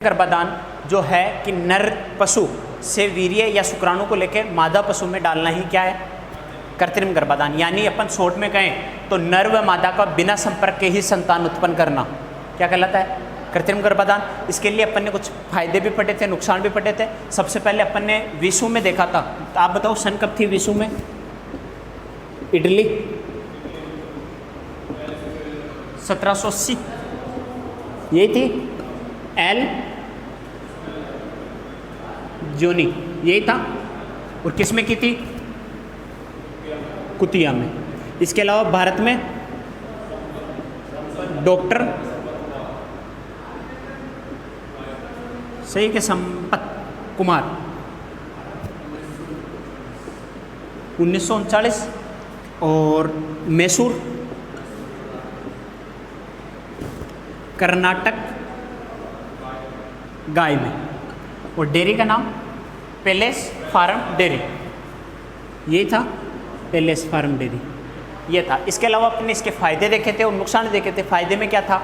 गर्भाधान जो है कि नर पशु से वीर्य या शुक्राणु को लेकर मादा पशु में डालना ही क्या है, कृत्रिम गर्भाधान। यानी अपन शॉर्ट में कहें तो नर व मादा का बिना संपर्क के ही संतान उत्पन्न करना क्या कहलाता है, कृत्रिम गर्भाधान। इसके लिए अपन ने कुछ फायदे भी पढ़े थे, नुकसान भी पढ़े थे। सबसे पहले अपन ने विषु में देखा था, तो आप बताओ सन कब थी विषु में? इटली 1780 यही थी। एल जोनी यही था। और किस में की थी? कुतिया में। इसके अलावा भारत में डॉक्टर सही के संपत कुमार 1939। और मैसूर कर्नाटक गाय में। और डेयरी का नाम पैलेस फार्म डेयरी, ये था पैलेस फार्म डेयरी, ये था। इसके अलावा अपने इसके फ़ायदे देखे थे और नुकसान देखे थे। फ़ायदे में क्या था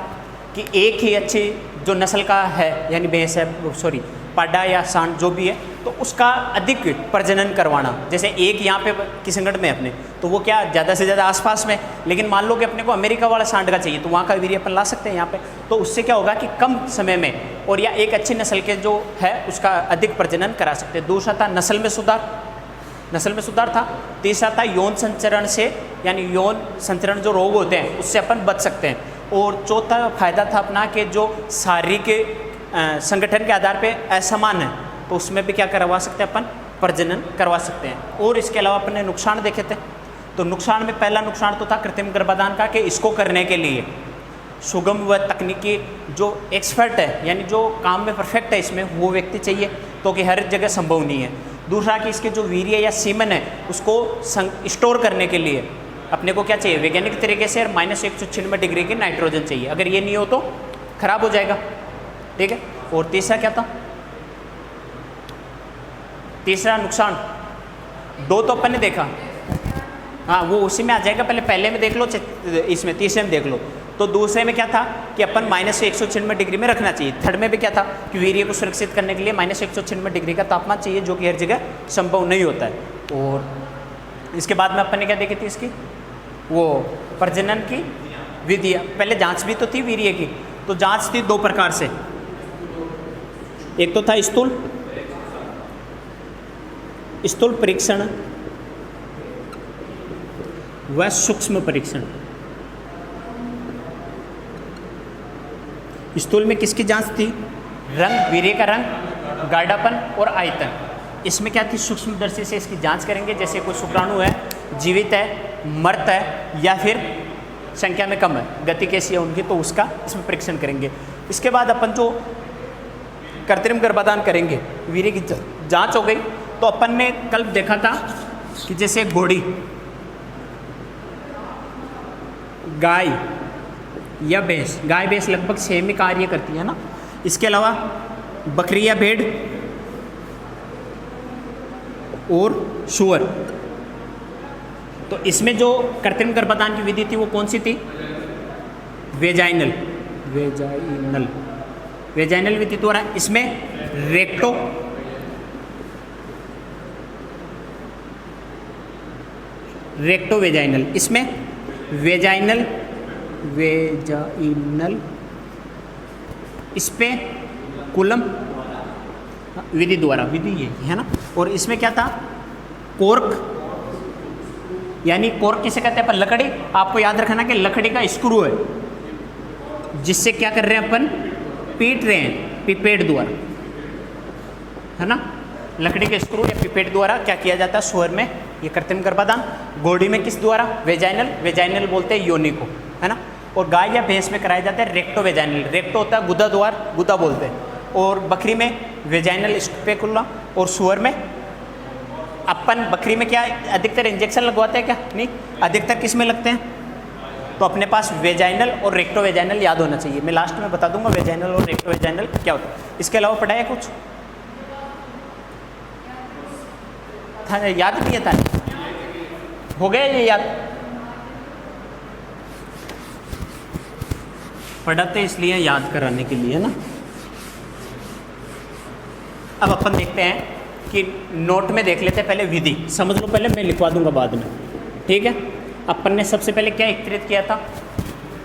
कि एक ही अच्छी जो नस्ल का है, यानी भैंस है, सॉरी पाडा या सांड जो भी है, तो उसका अधिक प्रजनन करवाना। जैसे एक यहाँ पे किशनगढ़ में अपने, तो वो क्या ज़्यादा से ज़्यादा आसपास में, लेकिन मान लो कि अपने को अमेरिका वाला सांड का चाहिए, तो वहाँ का वीर्य अपन ला सकते हैं यहाँ पे। तो उससे क्या होगा कि कम समय में और या एक अच्छी नस्ल के जो है उसका अधिक प्रजनन करा सकते हैं। दूसरा था नस्ल में सुधार, नस्ल में सुधार था। तीसरा था यौन संचरण से, यानी यौन संचरण जो रोग होते हैं उससे अपन बच सकते हैं। और चौथा फायदा था अपना कि जो शारीरिक संगठन के आधार पे असमान है, तो उसमें भी क्या करवा सकते हैं अपन, प्रजनन करवा सकते हैं। और इसके अलावा अपने नुकसान देखे थे। तो नुकसान में पहला नुकसान तो था कृत्रिम गर्भाधान का, कि इसको करने के लिए सुगम व तकनीकी जो एक्सपर्ट है, यानी जो काम में परफेक्ट है इसमें, वो व्यक्ति चाहिए, तो कि हर जगह संभव नहीं है। दूसरा कि इसके जो वीर्य या सीमन है उसको स्टोर करने के लिए अपने को क्या चाहिए, वैज्ञानिक तरीके से -196 डिग्री की नाइट्रोजन चाहिए। अगर ये नहीं हो तो खराब हो जाएगा, ठीक है। और तीसरा क्या था, तीसरा नुकसान दो तो अपन ने देखा, हाँ वो उसी में आ जाएगा। पहले में देख लो, इसमें तीसरे में देख लो। तो दूसरे में क्या था कि अपन -196 डिग्री में रखना चाहिए। थर्ड में भी क्या था कि वीर्य को सुरक्षित करने के लिए -196 डिग्री का तापमान चाहिए, जो कि हर जगह संभव नहीं होता है। और इसके बाद में अपन ने क्या देखी थी, इसकी वो प्रजनन की विधियाँ। पहले जांच भी तो थी वीर्य की, तो जांच थी दो प्रकार से। एक तो था स्थूल परीक्षण व सूक्ष्म परीक्षण। स्थूल में किसकी जांच थी? रंग, वीर्य का रंग, गाढ़ापन और आयतन। इसमें क्या थी, सूक्ष्मदर्शी से इसकी जांच करेंगे। जैसे कोई शुक्राणु है, जीवित है, मृत है, या फिर संख्या में कम है, गति कैसी है उनकी, तो उसका इसमें परीक्षण करेंगे। इसके बाद अपन जो कृत्रिम गर्भाधान करेंगे, वीर्य की जांच हो गई। तो अपन ने कल देखा था कि जैसे घोड़ी, गाय या भैंस, गाय भैंस लगभग सेम ही कार्य करती है ना। इसके अलावा बकरी या भेड़ और सूअर। तो इसमें जो कृत्रिम गर्भाधान की विधि थी वो कौन सी थी? वेजाइनल विधि द्वारा। इसमें रेक्टो वेजाइनल, इसमें वेजाइनल इस पे कुलम विधि द्वारा, विधि ये है ना। और इसमें क्या था, कोर्क, यानी कोर्क किसे कहते हैं अपन? लकड़ी। आपको याद रखना कि लकड़ी का स्क्रू है, जिससे क्या कर रहे हैं अपन, पीट रहे हैं पिपेट द्वारा, है ना। लकड़ी के स्क्रू या पिपेट द्वारा क्या किया जाता है सुअर में, ये कृत्रिम गर्भाधान। घोड़ी में किस द्वारा? वेजाइनल बोलते हैं योनि को, है ना। और गाय या भैंस में कराया जाता है रेक्टो वेजाइनल। रेक्टो होता है गुदा द्वार, गुदा बोलते हैं। और बकरी में वेजाइनल स्पेकुला। और सुअर में अपन, बकरी में क्या अधिकतर इंजेक्शन लगवाते हैं क्या? नहीं, अधिकतर किस में लगते हैं? तो अपने पास वेजाइनल और रेक्टो वेजाइनल याद होना चाहिए। मैं लास्ट में बता दूंगा वेजाइनल और रेक्टो वेजाइनल क्या होता है। इसके अलावा पढ़ा है कुछ था, याद नहीं था? हो गया ये याद? पढ़ाते इसलिए याद कराने के लिए ना। अब अपन देखते हैं कि नोट में देख लेते हैं, पहले विधि समझ लो, पहले मैं लिखवा दूंगा बाद में, ठीक है। अपन ने सबसे पहले क्या एकत्रित किया था,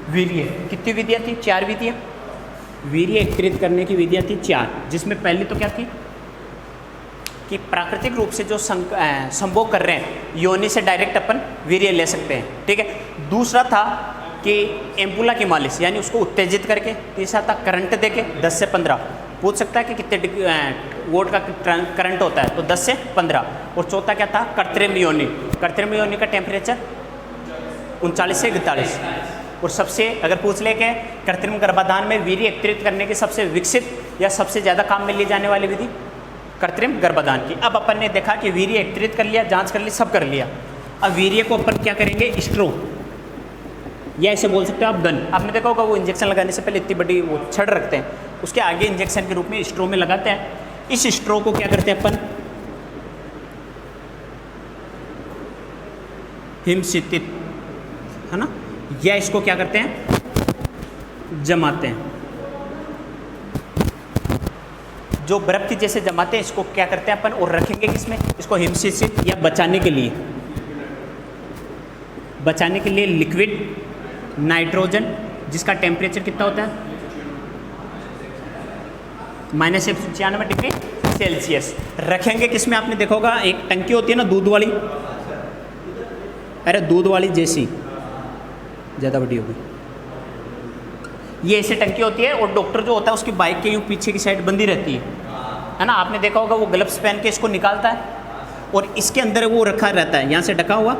वीर्य। कितनी विधियाँ थी, 4 विधियाँ। वीर्य एकत्रित करने की विधियाँ थी 4, जिसमें पहली तो क्या थी कि प्राकृतिक रूप से जो संभोग कर रहे हैं योनि से डायरेक्ट अपन वीर्य ले सकते हैं, ठीक है। दूसरा था कि एम्पुला की मालिश, यानी उसको उत्तेजित करके। तीसरा था करंट देके 10 से 15, पूछ सकता है कि कितने वोल्ट का करंट होता है, तो 10 से 15। और चौथा क्या था, कृत्रिम योनि। कृत्रिम योनि का टेम्परेचर 39 से 41। और सबसे अगर पूछ ले के कृत्रिम गर्भाधान में वीर्य एकत्रित करने की सबसे विकसित या सबसे ज़्यादा काम में ली जाने वाली विधि कृत्रिम गर्भाधान की। अब अपन ने देखा कि वीर्य एकत्रित कर लिया, जांच कर ली, सब कर लिया। अब वीर्य को अपन क्या करेंगे, स्ट्रो, या ऐसे बोल सकते हो आप गन। आपने देखा होगा वो इंजेक्शन लगाने से पहले इतनी बड़ी वो छड़ रखते हैं, उसके आगे इंजेक्शन के रूप में स्ट्रो में लगाते हैं। इस स्ट्रो को क्या करते हैं अपन, हिमशितित, है ना, या इसको क्या करते हैं, जमाते हैं। जो बर्फ की जैसे जमाते हैं, इसको क्या करते हैं अपन, और रखेंगे किसमें, इसको हिमशितित या बचाने के लिए, बचाने के लिए लिक्विड नाइट्रोजन, जिसका टेम्परेचर कितना होता है, -195 डिग्री सेल्सियस। रखेंगे किसमें, आपने देखा होगा एक टंकी होती है ना दूध वाली, अरे दूध वाली जैसी, ज़्यादा बड़ी होगी, ये ऐसे टंकी होती है, और डॉक्टर जो होता है उसकी बाइक के यूँ पीछे की साइड बंदी रहती है ना। आपने देखा होगा वो ग्लव्स पहन के इसको निकालता है, और इसके अंदर वो रखा रहता है, यहाँ से ढका हुआ,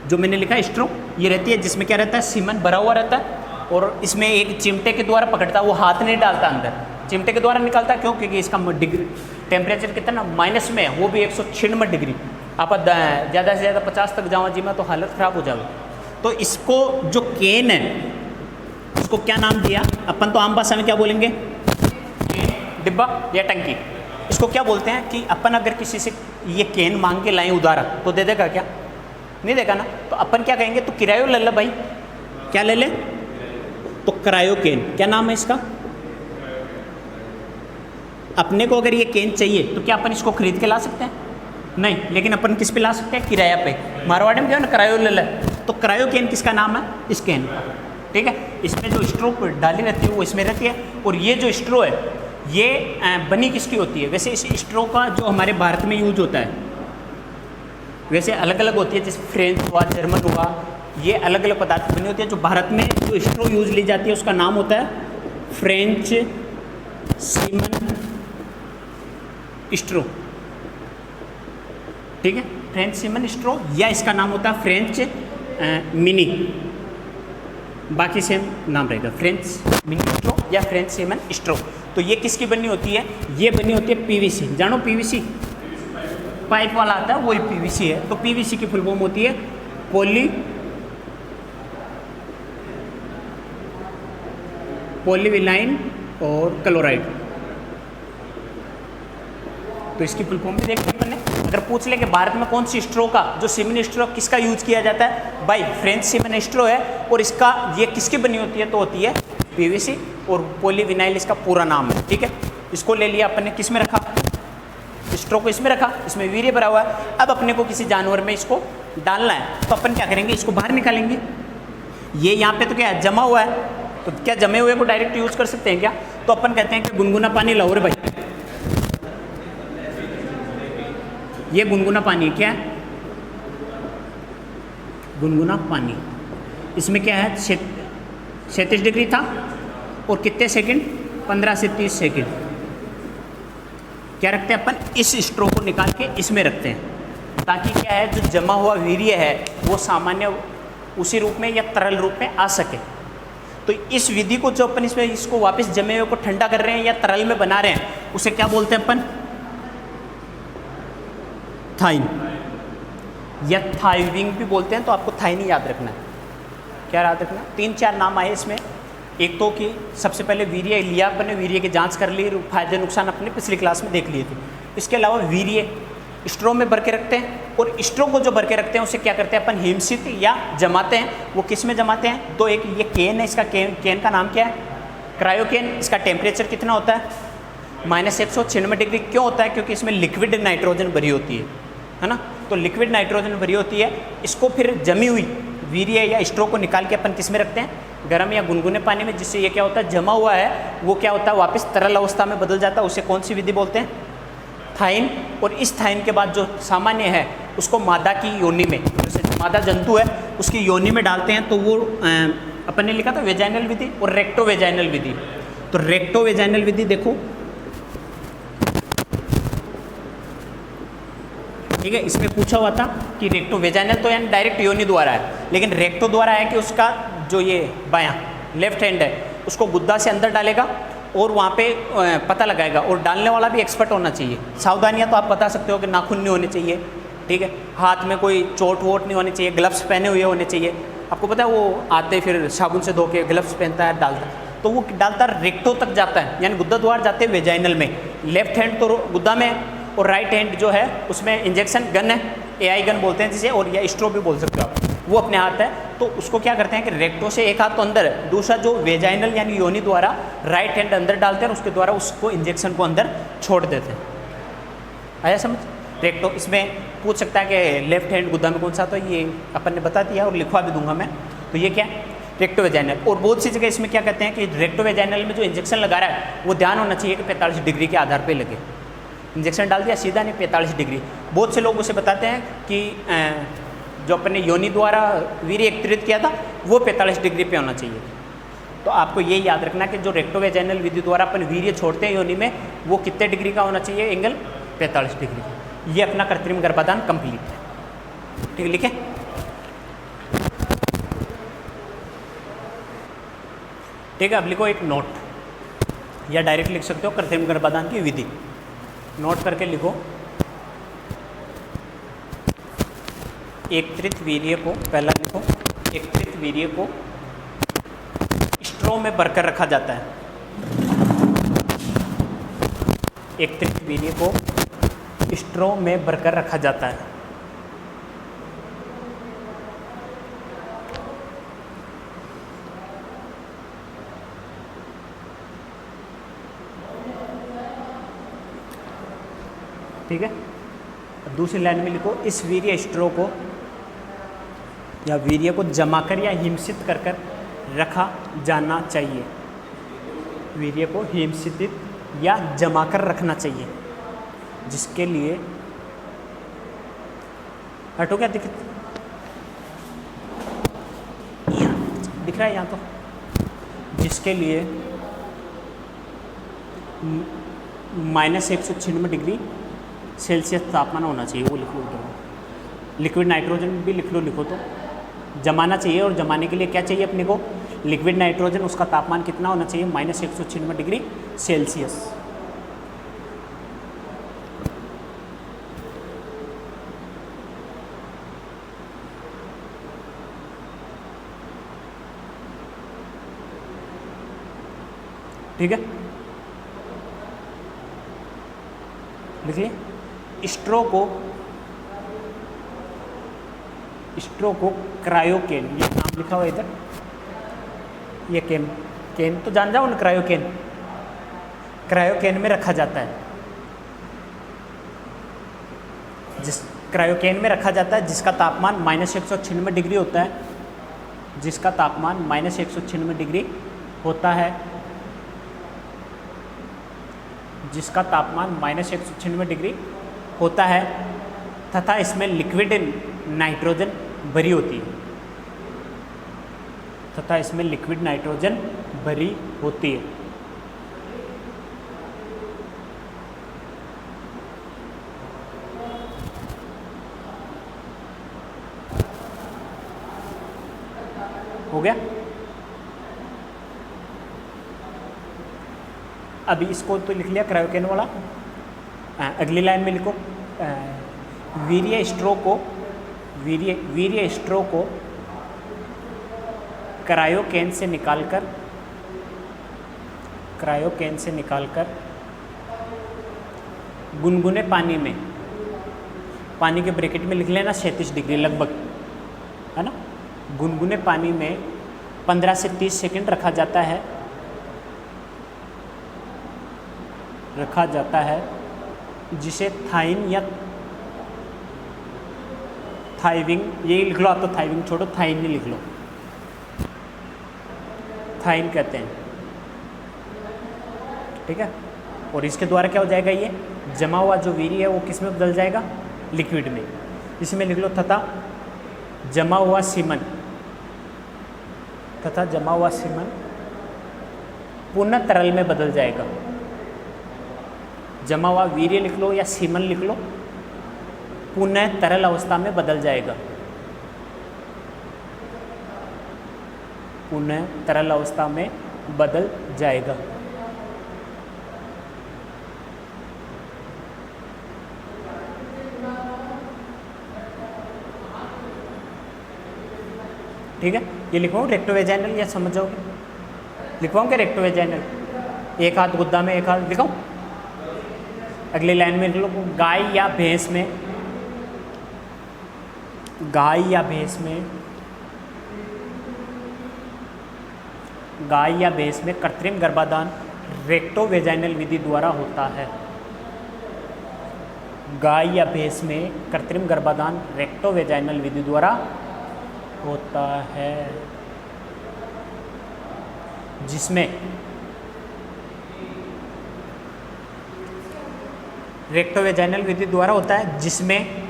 जो मैंने लिखा स्ट्रो, ये रहती है, जिसमें क्या रहता है, सीमेंट भरा हुआ रहता है, और इसमें एक चिमटे के द्वारा पकड़ता है, वो हाथ नहीं डालता अंदर, चिमटे के द्वारा निकालता है। क्यों, क्योंकि इसका डिग्री टेम्परेचर कितना माइनस में है, वो भी 196 डिग्री। आप ज़्यादा से ज़्यादा 50 तक जाओ जी में तो हालत ख़राब हो जाएगी। तो इसको जो केन है, उसको क्या नाम दिया अपन, तो आम भाषा में क्या बोलेंगे, केन, डिब्बा या टंकी। इसको क्या बोलते हैं कि अपन अगर किसी से ये केन मांग के लाएं उधार, तो दे देगा क्या, नहीं देगा ना। तो अपन क्या कहेंगे, तो किरायो ले ले भाई, क्या ले ले, तो क्रायो केन। क्या नाम है इसका, अपने को अगर ये केन चाहिए तो क्या अपन इसको खरीद के ला सकते हैं, नहीं, लेकिन अपन किस पे ला सकते हैं, किराया पे। मारवाड़ी में क्या है ना, क्रायो ले ले, तो क्रायो केन किसका नाम है, इस केन का, ठीक है। इसमें जो स्ट्रो डाली रहती है वो इसमें रहती है, और ये जो स्ट्रो है ये बनी किसकी होती है, वैसे इस स्ट्रो का जो हमारे भारत में यूज होता है वैसे अलग अलग होती है, जैसे फ्रेंच हुआ, जर्मन हुआ, ये अलग अलग पदार्थ बनी होती है। जो भारत में जो स्ट्रो यूज ली जाती है उसका नाम होता है फ्रेंच सीमन स्ट्रो, ठीक है, फ्रेंच सीमन स्ट्रो, या इसका नाम होता है फ्रेंच मिनी, बाकी सेम नाम रहेगा, फ्रेंच मिनी स्ट्रो या फ्रेंच सीमन स्ट्रो। तो ये किसकी बनी होती है, ये बनी होती है पीवीसी, जानो पीवीसी, पाइप वाला आता है वही पीवीसी है। तो पीवीसी की फुल फॉर्म होती है पॉलीविनाइल और क्लोराइड। तो इसकी फुल फॉर्म भी देखते हैं मैंने। अगर पूछ ले कि भारत में कौन सी स्ट्रो का, जो सीमेन स्ट्रो किसका यूज किया जाता है, भाई फ्रेंच सीमेन स्ट्रो है, और इसका ये किसकी बनी होती है, तो होती है पीवीसी, और पॉलीविनाइल इसका पूरा नाम है, ठीक है। इसको ले लिया अपन ने, किस में रखा, स्ट्रो को इसमें रखा, इसमें वीर्य भरा हुआ है। अब अपने को किसी जानवर में इसको डालना है, तो अपन क्या करेंगे, इसको बाहर निकालेंगे। ये यहाँ पे तो क्या है, जमा हुआ है, तो क्या जमे हुए को डायरेक्ट यूज कर सकते हैं क्या, तो अपन कहते हैं कि गुनगुना पानी लाओ रे भाई, ये गुनगुना पानी क्या है, गुनगुना पानी। इसमें क्या है, 37 डिग्री था, और कितने सेकंड, 15 से 30 सेकंड। क्या रखते हैं अपन, इस स्ट्रो को निकाल के इसमें रखते हैं, ताकि क्या है, जो जमा हुआ वीर्य है वो सामान्य उसी रूप में या तरल रूप में आ सके। तो इस विधि को जो अपन इसमें इसको वापस जमे हुए को ठंडा कर रहे हैं या तरल में बना रहे हैं, उसे क्या बोलते हैं अपन, थाइन या थाइविंग भी बोलते हैं। तो आपको थाइन ही याद रखना है। क्या याद रखना, 3-4 नाम आए इसमें। एक तो कि सबसे पहले वीर्य लिया अपने, वीर्य की जांच कर ली, फायदे नुकसान अपने पिछली क्लास में देख लिए थे। इसके अलावा वीर्य स्ट्रो में भर के रखते हैं, और स्ट्रो को जो भर के रखते हैं उसे क्या करते हैं अपन, हिमशित या जमाते हैं। वो किस में जमाते हैं, तो एक ये केन है, इसका केन का नाम क्या है, क्रायोकेन इसका टेम्परेचर कितना होता है? -196 डिग्री। क्यों होता है? क्योंकि इसमें लिक्विड नाइट्रोजन भरी होती है ना। तो लिक्विड नाइट्रोजन भरी होती है, इसको फिर जमी हुई वीर्य या स्ट्रो को निकाल के अपन किस में रखते हैं? गर्म या गुनगुने पानी में, जिससे ये क्या होता है, जमा हुआ है वो क्या होता है, वापस तरल अवस्था में बदल जाता है। उसे कौन सी विधि बोलते हैं? थाइन। और इस थाइन के बाद जो सामान्य है उसको मादा की योनि में, जैसे मादा जंतु है उसकी योनि में डालते हैं, तो वो अपन ने लिखा था वेजाइनल विधि और रेक्टो वेजाइनल विधि। तो रेक्टो वेजाइनल विधि देखो, ठीक है, इसमें पूछा हुआ था कि रेक्टो वेजाइनल तो यानी डायरेक्ट योनि द्वारा है, लेकिन रेक्टो द्वारा है कि उसका जो ये बायां लेफ्ट हैंड है उसको गुद्दा से अंदर डालेगा और वहाँ पे पता लगाएगा। और डालने वाला भी एक्सपर्ट होना चाहिए। सावधानियाँ तो आप बता सकते हो कि नाखून नहीं होने चाहिए, ठीक है, हाथ में कोई चोट वोट नहीं होनी चाहिए, ग्लव्स पहने हुए होने चाहिए। आपको पता है वो आते फिर साबुन से धो के ग्लव्स पहनता है, डालता है, तो वो डालता रेक्टो तक जाता है, यानी गुद्दा द्वार जाते हैं वेजाइनल में। लेफ्ट हैंड तो गुद्दा में और राइट हैंड जो है उसमें इंजेक्शन गन है, AI गन बोलते हैं जिसे, और या स्ट्रो भी बोल सकते हो आप, वो अपने हाथ है। तो उसको क्या करते हैं कि रेक्टो से एक हाथ तो अंदर है, दूसरा जो वेजाइनल यानी योनि द्वारा राइट हैंड अंदर डालते हैं और उसके द्वारा उसको इंजेक्शन को अंदर छोड़ देते हैं। आया समझ? रेक्टो इसमें पूछ सकता है कि लेफ्ट हैंड गुद्दा में कौन सा, तो ये अपन ने बता दिया और लिखवा भी दूंगा मैं। तो ये क्या है? Recto vaginal. और बहुत सी जगह इसमें क्या कहते हैं कि रेक्टो वेजाइनल में जो इंजेक्शन लगा रहा है वो ध्यान होना चाहिए कि 45 डिग्री के आधार पर लगे। इंजेक्शन डाल दिया सीधा नहीं, 45 डिग्री। बहुत से लोग उसे बताते हैं कि जो अपने योनि द्वारा वीर्य एकत्रित किया था वो 45 डिग्री पे होना चाहिए। तो आपको ये याद रखना कि जो रेक्टो वेजाइनल विधि द्वारा अपन वीर्य छोड़ते हैं योनि में, वो कितने डिग्री का होना चाहिए? Angle 45 degree. ये अपना कृत्रिम गर्भाधान कंप्लीट है। ठीक है, लिखे? ठीक है, अब लिखो एक नोट, या डायरेक्ट लिख सकते हो कृत्रिम गर्भाधान की विधि। नोट करके लिखो, एकत्रित वीर्य को, पहला लिखो, एकत्रित वीर्य को स्ट्रो में भरकर रखा जाता है। एकत्रित वीर्य को स्ट्रो में भरकर रखा जाता है। ठीक है, दूसरी लाइन में लिखो, इस वीर्य स्ट्रो को या वीर्य को जमाकर या हिमसित कर कर रखा जाना चाहिए। वीर्य को हिमसित या जमाकर रखना चाहिए, जिसके लिए हटो, क्या दिख रहा है यहाँ, तो जिसके लिए -196 डिग्री सेल्सियस तापमान होना चाहिए। वो लिख लो, तो लिक्विड नाइट्रोजन भी लिख लो, लिखो तो जमाना चाहिए। और जमाने के लिए क्या चाहिए अपने को? लिक्विड नाइट्रोजन, उसका तापमान कितना होना चाहिए? -196 डिग्री सेल्सियस। ठीक है, लिखिए। स्ट्रो को क्रायोकेन, ये नाम लिखा हुआ इधर, ये केन तो जान जाओ ना, क्रायोकेन में रखा जाता है। जिस क्रायोकेन में रखा जाता है जिसका तापमान -196 डिग्री होता है, जिसका तापमान -196 डिग्री होता है, जिसका तापमान -196 डिग्री होता है, तथा इसमें लिक्विड नाइट्रोजन भरी होती है, तथा इसमें लिक्विड नाइट्रोजन भरी होती है। हो गया? अभी इसको तो लिख लिया क्रायोकेन वाला। अगली लाइन में लिखो, वीर्य स्ट्रो को क्रायोकेन से निकालकर गुनगुने पानी में, पानी के ब्रैकेट में लिख लेना 36 डिग्री लगभग, है ना। गुनगुने पानी में 15 से 30 सेकंड रखा जाता है। रखा जाता है जिसे थाइन या थाइविंग, ये लिख लो आप, तो थाइविंग छोड़ो, थाइन ही लिख लो, थाइन कहते हैं। ठीक है, और इसके द्वारा क्या हो जाएगा, ये जमा हुआ जो वीर्य है वो किस में बदल जाएगा, लिक्विड में। इसमें लिख लो तथा जमा हुआ सीमन, तथा जमा हुआ सीमन पुनः तरल में बदल जाएगा। जमा हुआ वीर्य लिख लो या सीमन लिख लो, पुनः तरल अवस्था में बदल जाएगा, पुनः तरल अवस्था में बदल जाएगा। ठीक है, ये लिखवाऊँ रेक्टोवेजाइनल, या समझ जाओगे, लिखवाऊँ क्या रेक्टोवेजाइनल, एक हाथ गुद्दा में एक हाथ लिखाऊँ। अगली लाइन में लिख लो गाय या भैंस में, गाय या भैंस में, गाय या भैंस में कृत्रिम गर्भाधान रेक्टोवेजाइनल विधि द्वारा होता है। गाय या भैंस में कृत्रिम गर्भाधान रेक्टोवेजाइनल विधि द्वारा होता है, जिसमें रेक्टोवेजाइनल विधि द्वारा होता है, जिसमें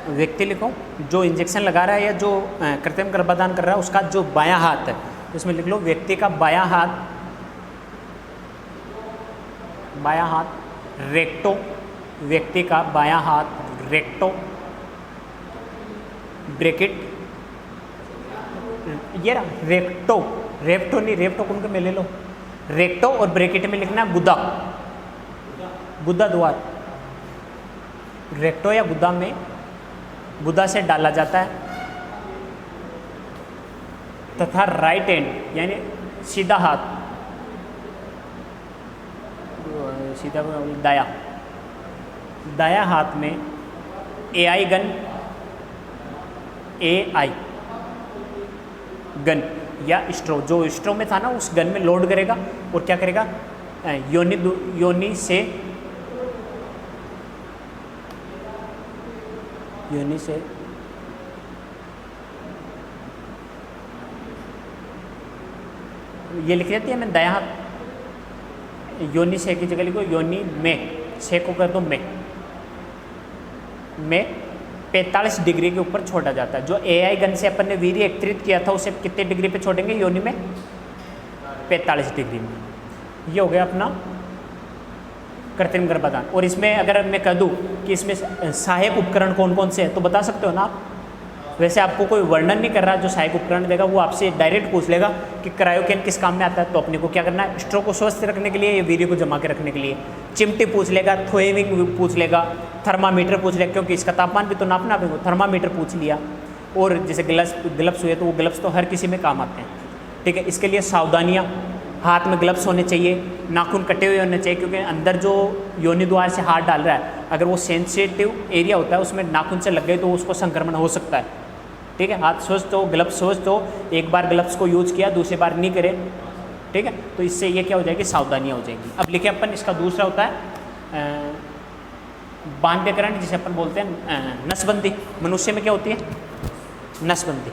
व्यक्ति लिखो जो इंजेक्शन लगा रहा है या जो कृत्रिम गर्भाधान कर रहा है उसका जो बायां हाथ है, उसमें लिख लो व्यक्ति का बायां हाथ रेक्टो, व्यक्ति का बायां हाथ रेक्टो ब्रैकेट, ये रहा रेक्टो, रेप्टो नहीं, रेप्टो कौन के में ले लो, रेक्टो और ब्रैकेट में लिखना गुदा, गुदा द्वार, रेक्टो या गुदा में, गुदा से डाला जाता है, तथा राइट हैंड यानी सीधा हाथ, सीधा दाया हाथ में एआई गन या स्ट्रो, जो स्ट्रो में था ना उस गन में लोड करेगा और क्या करेगा, योनि से ये लिख देती है मैं दाया हाथ, योनि से की जगह लिखो योनि में, से को कर दो में 45 डिग्री के ऊपर छोड़ा जाता है। जो एआई गन से अपन ने वीर्य एकत्रित किया था उसे कितने डिग्री पे छोड़ेंगे, योनि में 45 डिग्री में। ये हो गया अपना कृत्रिम गर्भाधान। और इसमें अगर मैं कह दूँ कि इसमें सहायक उपकरण कौन कौन से हैं तो बता सकते हो ना आप। वैसे आपको कोई वर्णन नहीं कर रहा, जो सहायक उपकरण देगा वो आपसे डायरेक्ट पूछ लेगा कि क्रायोकेन किस काम में आता है, तो अपने को क्या करना है, स्ट्रो को स्वस्थ रखने के लिए या वीर्य को जमा के रखने के लिए। चिमटी पूछ लेगा, थ्रोइंग पूछ लेगा, थर्मामीटर पूछ लेगा, क्योंकि इसका तापमान भी तो नापना भी, थर्मामीटर पूछ लिया। और जैसे ग्लव्स हुए तो वो ग्लव्स तो हर किसी में काम आते हैं। ठीक है, इसके लिए सावधानियाँ, हाथ में ग्लव्स होने चाहिए, नाखून कटे हुए होने चाहिए, क्योंकि अंदर जो योनि द्वार से हाथ डाल रहा है अगर वो सेंसिटिव एरिया होता है उसमें नाखून से लग गए तो उसको संक्रमण हो सकता है। ठीक है, हाथ स्वस्थ हो, ग्लव्स स्वस्थ हो, एक बार ग्लव्स को यूज किया दूसरी बार नहीं करे। ठीक है, तो इससे ये क्या हो जाएगी, सावधानियाँ हो जाएंगी। अब लिखे अपन, इसका दूसरा होता है बांध्यकरण, जिसे अपन बोलते हैं नसबंदी। मनुष्य में क्या होती है, नसबंदी।